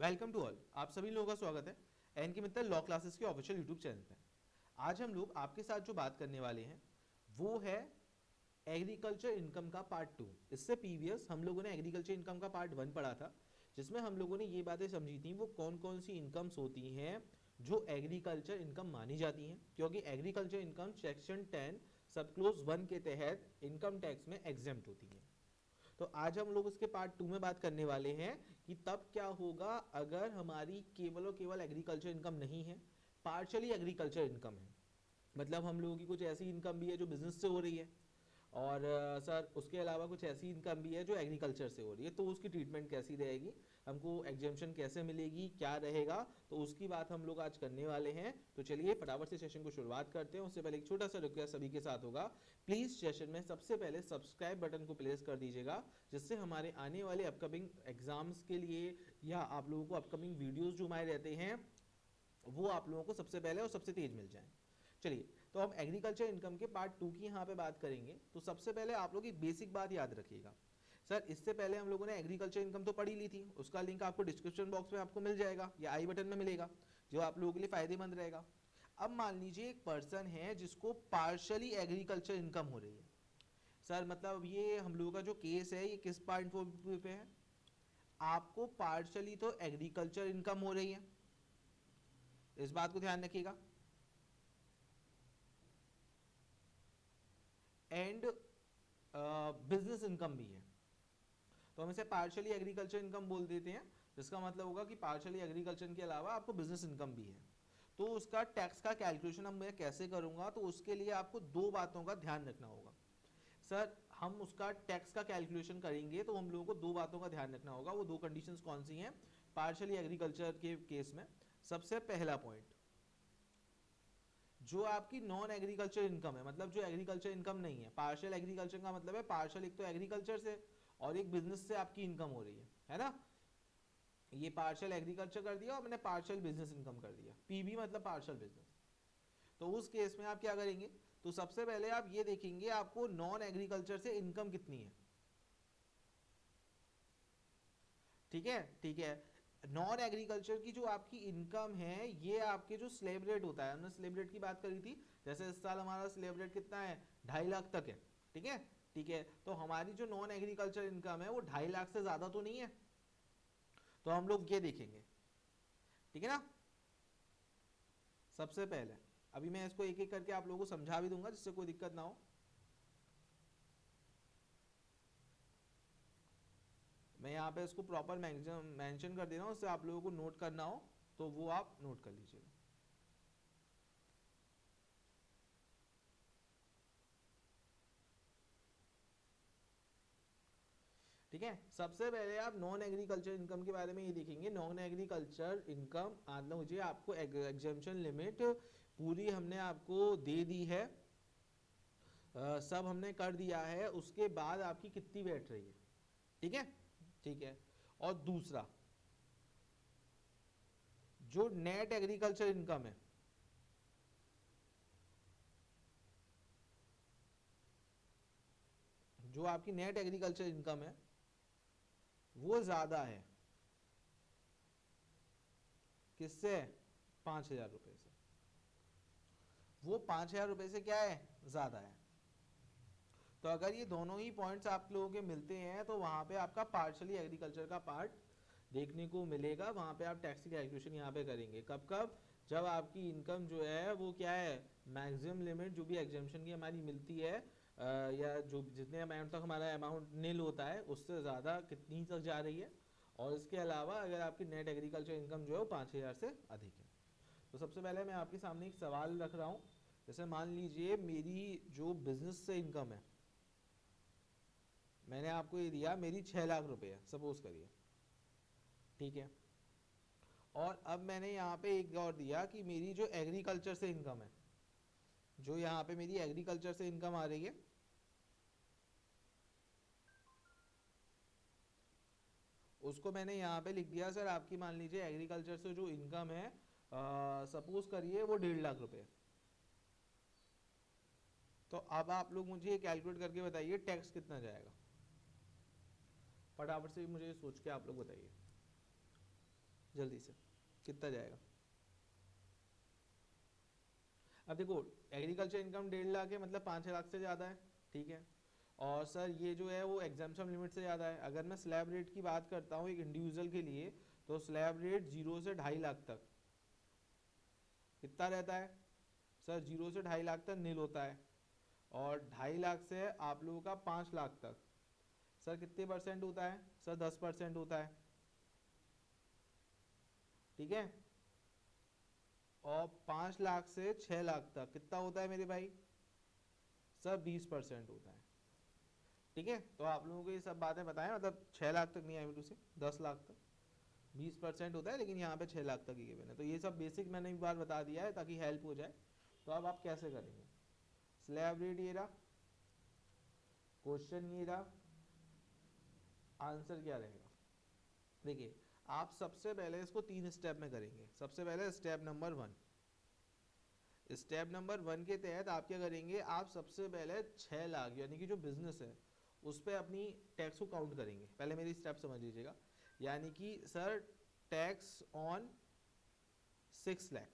Welcome to all. आप सभी लोगों का स्वागत है एन के मित्तल लॉ क्लासेस के ऑफिशियल यूट्यूब चैनल पे। आज हम लोग आपके साथ जो बात करने वाले हैं वो है एग्रीकल्चर इनकम का पार्ट 2। इससे प्रीवियस हम लोगों ने एग्रीकल्चर इनकम का पार्ट 1 पढ़ा था, जिसमें हम लोगों ने ये बातें समझी थी वो कौन कौन सी इनकम्स होती हैं जो एग्रीकल्चर इनकम मानी जाती हैं, क्योंकि एग्रीकल्चर इनकम सेक्शन 10 सब क्लोज 1 के तहत इनकम टैक्स में एग्जेम्प्ट होती हैं। तो आज हम लोग उसके पार्ट 2 में बात करने वाले हैं कि तब क्या होगा अगर हमारी केवल और केवल एग्रीकल्चर इनकम नहीं है, पार्शली एग्रीकल्चर इनकम है। मतलब हम लोगों की कुछ ऐसी इनकम भी है जो बिजनेस से हो रही है, और सर उसके अलावा कुछ ऐसी इनकम भी है जो एग्रीकल्चर से हो रही है, तो उसकी ट्रीटमेंट कैसी रहेगी, हमको एग्जेम्पशन कैसे मिलेगी, क्या रहेगा, तो उसकी बात हम लोग आज करने वाले हैं। तो चलिए फटाफट से सेशन को शुरुआत करते हैं। उससे पहले एक छोटा सा रिक्वेस्ट सभी के साथ होगा, प्लीज सेशन में सबसे पहले सब्सक्राइब बटन को प्रेस कर दीजिएगा, जिससे हमारे आने वाले अपकमिंग एग्जाम्स के लिए या आप लोगों को अपकमिंग वीडियोज जो हमारे रहते हैं वो आप लोगों को सबसे पहले और सबसे तेज मिल जाए। चलिए, तो हम एग्रीकल्चर इनकम के पार्ट 2 की यहाँ पे बात करेंगे। तो सबसे पहले आप लोग एक बेसिक बात याद रखिएगा। सर इससे पहले हम लोगों ने एग्रीकल्चर इनकम तो पढ़ी ली थी, उसका लिंक आपको डिस्क्रिप्शन बॉक्स में आपको मिल जाएगा या आई बटन में मिलेगा, जो आप लोगों के लिए फायदेमंद रहेगा। अब मान लीजिए एक पर्सन है जिसको पार्शली एग्रीकल्चर इनकम हो रही है। सर मतलब ये हम लोगों का जो केस है ये किस पॉइंट पे है, आपको पार्शली तो एग्रीकल्चर इनकम हो रही है, इस बात को ध्यान रखिएगा, एंड बिजनेस इनकम भी है। तो हम इसे पार्शियली एग्रीकल्चर इनकम बोल देते हैं, जिसका मतलब होगा कि पार्शियली एग्रीकल्चर के अलावा आपको बिजनेस इनकम भी है। तो उसका टैक्स का कैलकुलेशन अब मैं कैसे करूंगा, तो उसके लिए आपको दो बातों का ध्यान रखना होगा। सर हम उसका टैक्स का कैलकुलेशन करेंगे तो हम लोगों को दो बातों का ध्यान रखना होगा। वो दो कंडीशंस कौन सी हैं पार्शियली एग्रीकल्चर के केस में? सबसे पहला पॉइंट, जो आपकी नॉन एग्रीकल्चर इनकम है, मतलब जो एग्रीकल्चर इनकम नहीं है, पार्शियल एग्रीकल्चर का मतलब है पार्शियल एक तो एग्रीकल्चर से और एक बिजनेस से आपकी इनकम हो रही है ना। ये पार्शियल एग्रीकल्चर कर दिया और मैंने पार्शियल बिजनेस इनकम कर दिया, पीबी मतलब पार्शियल बिजनेस। तो उस केस में आप क्या करेंगे, तो सबसे पहले आप ये देखेंगे आपको नॉन एग्रीकल्चर से इनकम कितनी है। ठीक है, ठीक है। नॉन एग्रीकल्चर की जो आपकी इनकम है ये आपके जो स्लैब रेट होता है, हमने स्लैब रेट की बात करी थी, जैसे इस साल हमारा स्लैब रेट कितना है, 2.5 लाख तक है। ठीक है, ठीक है। तो हमारी जो नॉन एग्रीकल्चर इनकम है वो 2.5 लाख से ज्यादा तो नहीं है, तो हम लोग ये देखेंगे। ठीक है ना। सबसे पहले अभी मैं इसको एक एक करके आप लोगों को समझा भी दूंगा जिससे कोई दिक्कत ना हो। मैं यहाँ पे इसको प्रॉपर मेंशन कर दे रहा हूँ, उससे आप लोगों को नोट करना हो तो वो आप नोट कर लीजिएगा। ठीक है, सबसे पहले आप नॉन एग्रीकल्चर इनकम के बारे में ये देखेंगे। नॉन एग्रीकल्चर इनकम मान लो मुझे आपको एग्जेम्पशन लिमिट पूरी हमने आपको दे दी है, सब हमने कर दिया है, उसके बाद आपकी कितनी बैठ रही है। ठीक है, ठीक है। और दूसरा, जो नेट एग्रीकल्चर इनकम है, जो आपकी नेट एग्रीकल्चर इनकम है वो ज्यादा है, किससे, 5,000 रुपए से। वो 5,000 रुपए से क्या है, ज्यादा है। तो अगर ये दोनों ही पॉइंट्स आप लोगों के मिलते हैं तो वहां पे आपका पार्शली एग्रीकल्चर का पार्ट देखने को मिलेगा। वहां पे आप टैक्स की कैलकुलेशन यहाँ पे करेंगे, कब कब, जब आपकी इनकम जो है वो क्या है, मैक्सिमम लिमिट जो भी एग्जेम्पशन की हमारी मिलती है, या जो जितने अमाउंट तक हमारा अमाउंट नील होता है उससे ज़्यादा कितनी तक जा रही है, और इसके अलावा अगर आपकी नेट एग्रीकल्चर इनकम जो है वो 5,000 से अधिक है। तो सबसे पहले मैं आपके सामने एक सवाल रख रहा हूँ। जैसे मान लीजिए मेरी जो बिजनेस से इनकम है, मैंने आपको ये दिया मेरी 6 लाख रुपए है सपोज करिए। ठीक है, और अब मैंने यहाँ पे एक और दिया कि मेरी जो एग्रीकल्चर से इनकम है, जो यहाँ पे मेरी एग्रीकल्चर से इनकम आ रही है, उसको मैंने यहाँ पे लिख दिया सर आपकी मान लीजिए एग्रीकल्चर से जो इनकम है सपोज करिए वो 1.5 लाख रुपए है। तो अब आप लोग मुझे कैलकुलेट करके बताइए टैक्स कितना जाएगा, फटाफट से मुझे सोच के आप लोग बताइए। जल्दी से कितना जाएगा? अब देखो एग्रीकल्चर इनकम 1.5 लाख है, मतलब 5 लाख से ज़्यादा है, ठीक है। और सर ये जो है वो एग्जाम्पशन लिमिट से ज़्यादा है। अगर मैं स्लैब रेट की बात करता हूँ एक इंडिविजुअल के लिए, तो स्लैब रेट 0 से 2.5 लाख तक कितना रहता है? सर 0 से 2.5 लाख तक नील होता है, और 2.5 लाख से आप लोगों का 5 लाख तक सर कितने परसेंट होता है? सर 10% होता है, ठीक है। और 5 लाख से 6 लाख तक कितना होता है मेरे भाई? सर 20% होता है, ठीक है। तो आप लोगों को ये सब बातें बताएं, मतलब 6 लाख तक नहीं आई मेरे से, 10 लाख तक 20% होता है, लेकिन यहाँ पे 6 लाख तक ही गिवन है। तो ये सब बेसिक मैंने एक बार बता दिया है ताकि हेल्प हो जाए। तो अब आप कैसे करेंगे? स्लैब रेट ये रहा, क्वेश्चन ये रहा, आंसर क्या रहेगा? देखिए आप सबसे पहले इसको 3 स्टेप में करेंगे। सबसे पहले स्टेप नंबर 1, स्टेप नंबर 1 के तहत आप क्या करेंगे? आप सबसे पहले 6 लाख यानी कि जो बिजनेस है उस पर अपनी टैक्स को काउंट करेंगे। पहले मेरी स्टेप समझ लीजिएगा, यानी कि सर टैक्स ऑन 6 लाख,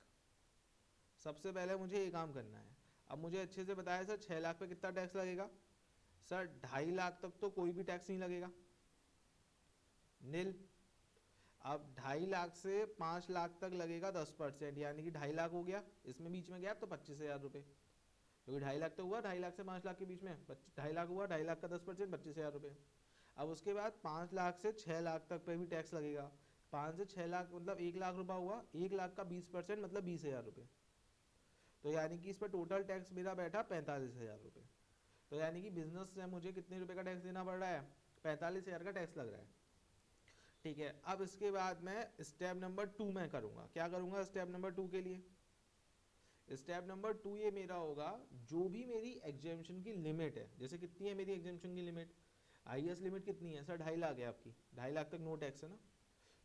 सबसे पहले मुझे ये काम करना है। अब मुझे अच्छे से बताया सर 6 लाख पे कितना टैक्स लगेगा? सर 2.5 लाख तक तो कोई भी टैक्स नहीं लगेगा, नील। अब 2.5 लाख से 5 लाख तक लगेगा 10%, यानी कि 2.5 लाख हो गया, इसमें बीच में गैप तो 25,000 रुपये, क्योंकि 2.5 लाख तो हुआ, 2.5 लाख से 5 लाख के बीच में 2.5 लाख हुआ, 2.5 लाख का 10% 25,000 रुपये। अब उसके बाद 5 लाख से 6 लाख तक पे भी टैक्स लगेगा। 5 से 6 लाख मतलब 1 लाख रुपया हुआ, 1 लाख का 20% मतलब 20,000 रुपये। तो यानी कि इस पर टोटल टैक्स मेरा बैठा 45,000 रुपये। तो यानी कि बिजनेस से मुझे कितने रुपए का टैक्स देना पड़ रहा है? 45,000 का टैक्स लग रहा है, ठीक है। अब इसके बाद मैं स्टेप नंबर 2 में करूंगा। क्या करूंगा स्टेप नंबर 2 के लिए? स्टेप नंबर 2 ये मेरा होगा, जो भी मेरी एग्जेम्पशन की लिमिट है, जैसे कितनी है मेरी एग्जेम्पशन की लिमिट? हाईएस्ट लिमिट कितनी है सर? 2.5 लाख है आपकी, 2.5 लाख तक नो टैक्स है ना।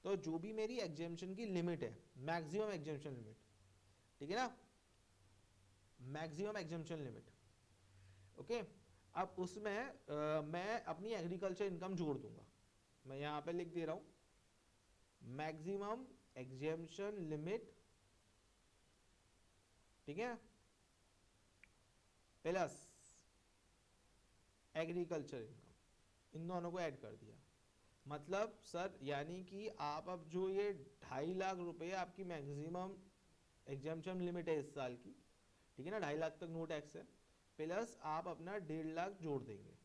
तो जो भी मेरी एग्जेम्पशन की लिमिट है, मैक्सिमम एग्जेम्पशन लिमिट, ठीक है ना, मैक्सिमम एग्जेम्पशन लिमिट, ओके। अब उसमें मैं अपनी एग्रीकल्चर इनकम जोड़ दूंगा। मैं यहाँ पे लिख दे रहा हूँ मैक्सिमम एग्जेम्पशन लिमिट, ठीक है, प्लस एग्रीकल्चर इनकम, इन दोनों को ऐड कर दिया। मतलब सर यानी कि आप अब जो ये 2.5 लाख रुपए आपकी मैक्सिमम एग्जेम्पशन लिमिट है इस साल की, ठीक है ना, 2.5 लाख तक नो टैक्स है, प्लस आप अपना 1.5 लाख जोड़ देंगे,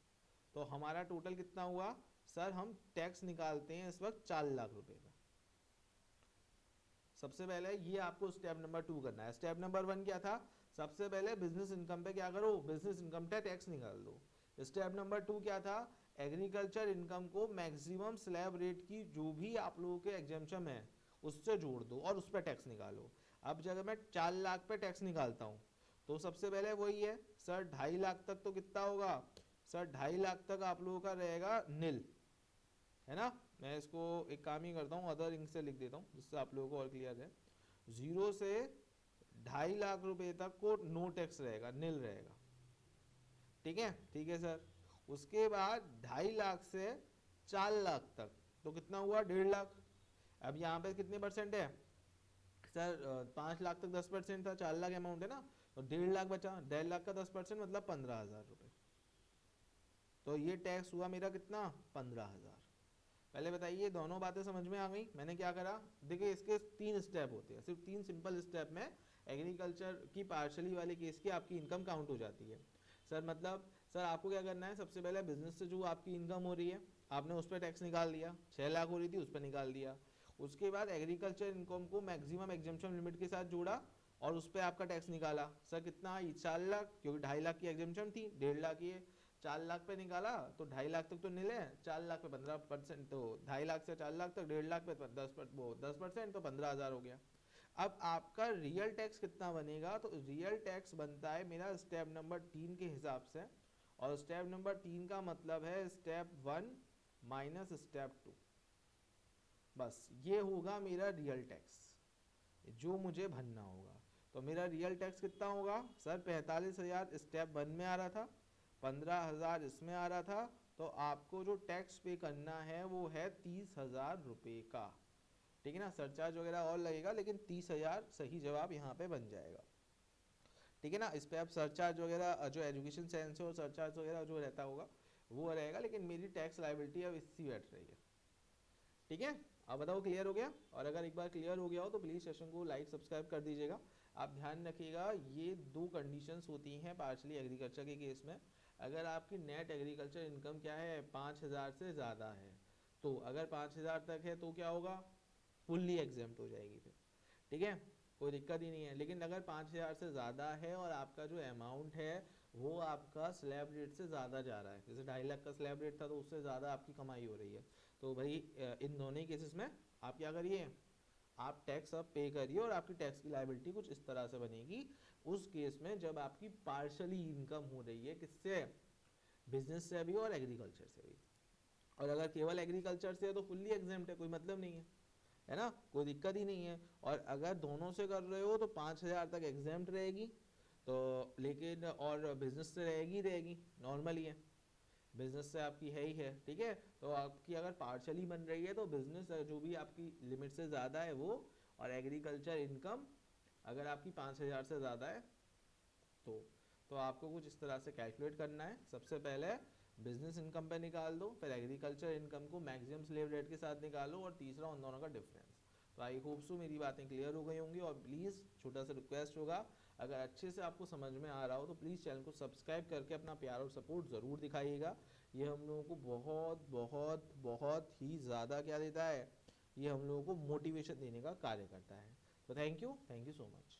तो हमारा टोटल कितना हुआ? सर हम टैक्स निकालते हैं इस वक्त 4 लाख रुपए का। सबसे पहले ये आपको स्टेप नंबर 2 करना है। स्टेप नंबर 1 क्या था? सबसे पहले बिजनेस इनकम पे क्या करो? बिजनेस इनकम पे टैक्स निकाल दो। स्टेप नंबर 2 क्या था? एग्रीकल्चर इनकम को मैक्सिमम स्लैब रेट की जो भी आप लोगों के एग्जेम्पशन है उससे जोड़ दो और उस पर टैक्स निकालो। अब जब मैं 4 लाख पे टैक्स निकालता हूँ तो सबसे पहले वही है सर, 2.5 लाख तक तो कितना होगा? सर 2.5 लाख तक आप लोगों का रहेगा नील, है ना। मैं इसको एक काम ही करता हूँ, अदर इंक से लिख देता हूँ जिससे आप लोगों को और क्लियर है। 0 से 2.5 लाख रुपए तक को नो टैक्स रहेगा, नील रहेगा, ठीक है, ठीक है सर। उसके बाद 2.5 लाख से 4 लाख तक तो कितना हुआ? 1.5 लाख। अब यहाँ पे कितने परसेंट है सर? 5 लाख तक 10% था, 4 लाख अमाउंट है ना, तो 1.5 लाख बचा। 1.5 लाख का 10% मतलब 15,000 रुपए। तो ये टैक्स हुआ मेरा कितना? 15,000। पहले बताइए दोनों बातें समझ में आ गई? मैंने क्या करा? देखिए इसके 3 स्टेप होते हैं, सिर्फ 3 सिंपल स्टेप में एग्रीकल्चर की पार्शली वाले केस की आपकी इनकम काउंट हो जाती है। सर मतलब सर आपको क्या करना है? सबसे पहले बिजनेस से जो आपकी इनकम हो रही है आपने उस पर टैक्स निकाल दिया, 6 लाख हो रही थी उस पर निकाल दिया। उसके बाद एग्रीकल्चर इनकम को मैक्सिमम एग्जेम्पशन लिमिट के साथ जोड़ा और उस पर आपका टैक्स निकाला। सर कितना? 4 लाख, क्योंकि 2.5 लाख की एग्जेम्पशन थी, 1.5 लाख ये 4 लाख पे निकाला तो 2.5 लाख तक तो नील है, 4 लाख पे 15%, तो 2.5 लाख से 4 लाख तक 1.5 लाख पे 10% तो 15,000 हो गया। अब आपका रियल टैक्स कितना बनेगा? तो रियल टैक्स बनता है मेरा स्टेप नंबर 3 के हिसाब से, और स्टेप नंबर 3 का मतलब है स्टेप 1 माइनस स्टेप 2। बस ये होगा मेरा रियल टैक्स जो मुझे भरना होगा। तो मेरा रियल टैक्स कितना होगा? सर 45,000 स्टेप 1 में आ रहा था, 15,000 इसमें आ रहा था, तो आपको जो टैक्स पे करना है वो है 30,000 रुपये का, ठीक है ना, सरचार्ज वगैरह और लगेगा, लेकिन 30,000 सही जवाब यहाँ पे बन जाएगा। ठीक है ना, इस पे आप सरचार्ज वगैरह जो एजुकेशन सेंस है और सरचार्ज वगैरह जो रहता होगा वो रहेगा, लेकिन मेरी टैक्स लाइबिलिटी अब इसी बैठ रही है। ठीक है, अब बताओ क्लियर हो गया? और अगर एक बार क्लियर हो गया हो तो प्लीज सेशन को लाइक सब्सक्राइब कर दीजिएगा। आप ध्यान रखिएगा, ये दो कंडीशंस होती हैं पार्शली एग्रीकल्चर के केस में। अगर आपकी नेट एग्रीकल्चर इनकम क्या है, 5,000 से ज़्यादा है, तो अगर 5,000 तक है तो क्या होगा, फुल्ली एग्जेम्प्ट हो जाएगी फिर। ठीक है, कोई दिक्कत ही नहीं है। लेकिन अगर 5,000 से ज़्यादा है और आपका जो अमाउंट है वो आपका स्लैब रेट से ज़्यादा जा रहा है, जैसे 2.5 लाख का स्लैब रेट था तो उससे ज़्यादा आपकी कमाई हो रही है, तो भाई इन दोनों ही केसेस में आप क्या करिए, आप टैक्स अब पे करिए और आपकी टैक्स की लायबिलिटी कुछ इस तरह से बनेगी। उस केस में जब आपकी पार्शली इनकम हो रही है किससे, बिजनेस से भी और एग्रीकल्चर से भी। और अगर केवल एग्रीकल्चर से है तो फुल्ली एग्जेम्प्ट है, कोई मतलब नहीं है ना, कोई दिक्कत ही नहीं है। और अगर दोनों से कर रहे हो तो 5,000 तक एग्जेम्प्ट रहेगी, तो लेकिन और बिजनेस से रहेगी नॉर्मल ही है, बिजनेस से आपकी है ही है। ठीक है, तो आपकी अगर पार्शली बन रही है तो बिजनेस जो भी आपकी लिमिट से ज़्यादा है वो, और एग्रीकल्चर इनकम अगर आपकी 5,000 से ज़्यादा है तो तो आपको कुछ इस तरह से कैलकुलेट करना है। सबसे पहले बिजनेस इनकम पे निकाल दो, फिर एग्रीकल्चर इनकम को मैक्सिमम स्लेव रेट के साथ निकालो, और तीसरा उन दोनों का डिफरेंस। तो आई होप सो मेरी बातें क्लियर हो गई होंगी। और प्लीज़ छोटा सा रिक्वेस्ट होगा, अगर अच्छे से आपको समझ में आ रहा हो तो प्लीज़ चैनल को सब्सक्राइब करके अपना प्यार और सपोर्ट ज़रूर दिखाइएगा। ये हम लोगों को बहुत बहुत बहुत ही ज़्यादा क्या देता है, ये हम लोगों को मोटिवेशन देने का कार्य करता है। तो थैंक यू सो मच।